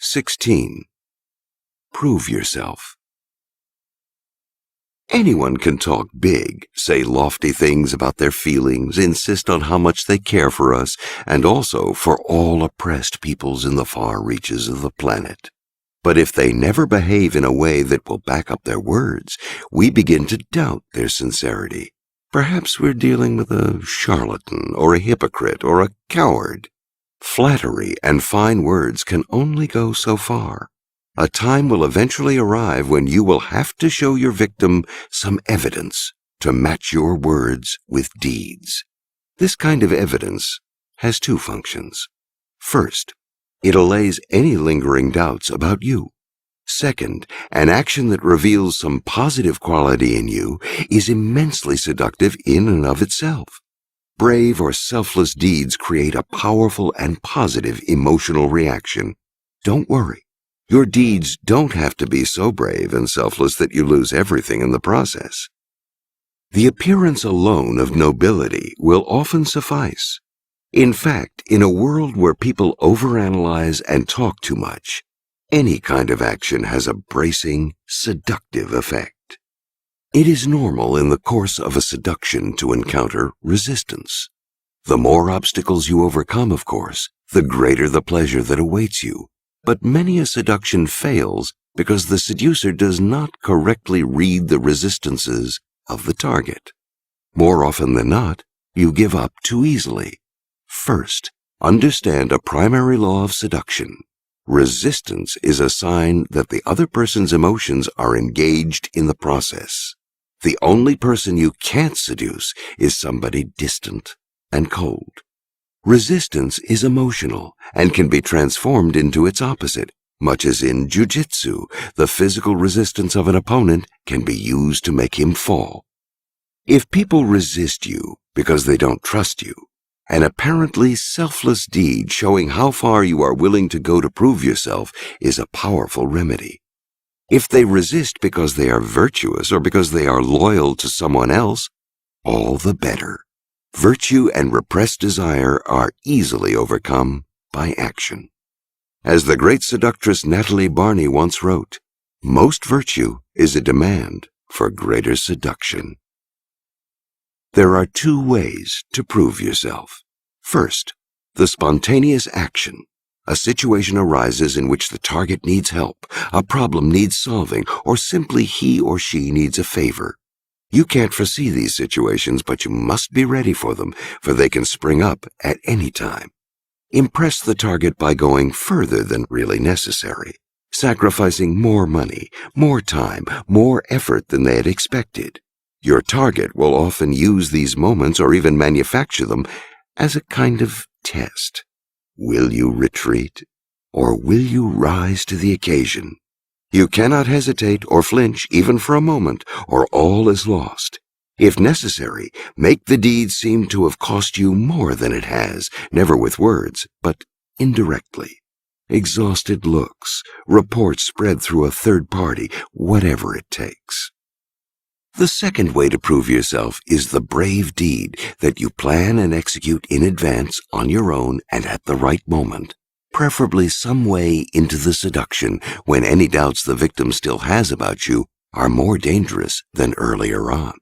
16. Prove yourself. Anyone can talk big, say lofty things about their feelings, insist on how much they care for us, and also for all oppressed peoples in the far reaches of the planet. But if they never behave in a way that will back up their words, we begin to doubt their sincerity. Perhaps we're dealing with a charlatan, or a hypocrite, or a coward. Flattery and fine words can only go so far. A time will eventually arrive when you will have to show your victim some evidence to match your words with deeds. This kind of evidence has two functions. First, it allays any lingering doubts about you. Second, an action that reveals some positive quality in you is immensely seductive in and of itself. Brave or selfless deeds create a powerful and positive emotional reaction. Don't worry. Your deeds don't have to be so brave and selfless that you lose everything in the process. The appearance alone of nobility will often suffice. In fact, in a world where people overanalyze and talk too much, any kind of action has a bracing, seductive effect. It is normal in the course of a seduction to encounter resistance. The more obstacles you overcome, of course, the greater the pleasure that awaits you. But many a seduction fails because the seducer does not correctly read the resistances of the target. More often than not, you give up too easily. First, understand a primary law of seduction. Resistance is a sign that the other person's emotions are engaged in the process. The only person you can't seduce is somebody distant and cold. Resistance is emotional and can be transformed into its opposite, much as in jiu-jitsu, the physical resistance of an opponent can be used to make him fall. If people resist you because they don't trust you, an apparently selfless deed showing how far you are willing to go to prove yourself is a powerful remedy. If they resist because they are virtuous or because they are loyal to someone else, all the better. Virtue and repressed desire are easily overcome by action. As the great seductress Natalie Barney once wrote, most virtue is a demand for greater seduction. There are two ways to prove yourself. First, the spontaneous action. A situation arises in which the target needs help, a problem needs solving, or simply he or she needs a favor. You can't foresee these situations, but you must be ready for them, for they can spring up at any time. Impress the target by going further than really necessary, sacrificing more money, more time, more effort than they had expected. Your target will often use these moments or even manufacture them as a kind of test. Will you retreat, or will you rise to the occasion? You cannot hesitate or flinch even for a moment, or all is lost. If necessary, make the deed seem to have cost you more than it has, never with words, but indirectly. Exhausted looks, reports spread through a third party, whatever it takes. The second way to prove yourself is the brave deed that you plan and execute in advance on your own and at the right moment. Preferably some way into the seduction when any doubts the victim still has about you are more dangerous than earlier on.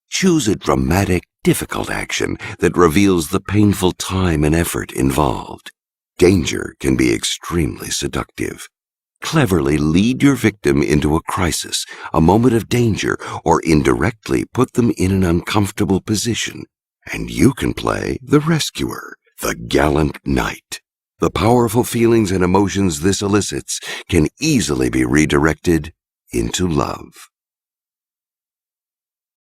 Choose a dramatic, difficult action that reveals the painful time and effort involved. Danger can be extremely seductive. Cleverly lead your victim into a crisis, a moment of danger, or indirectly put them in an uncomfortable position, and you can play the rescuer, the gallant knight. The powerful feelings and emotions this elicits can easily be redirected into love.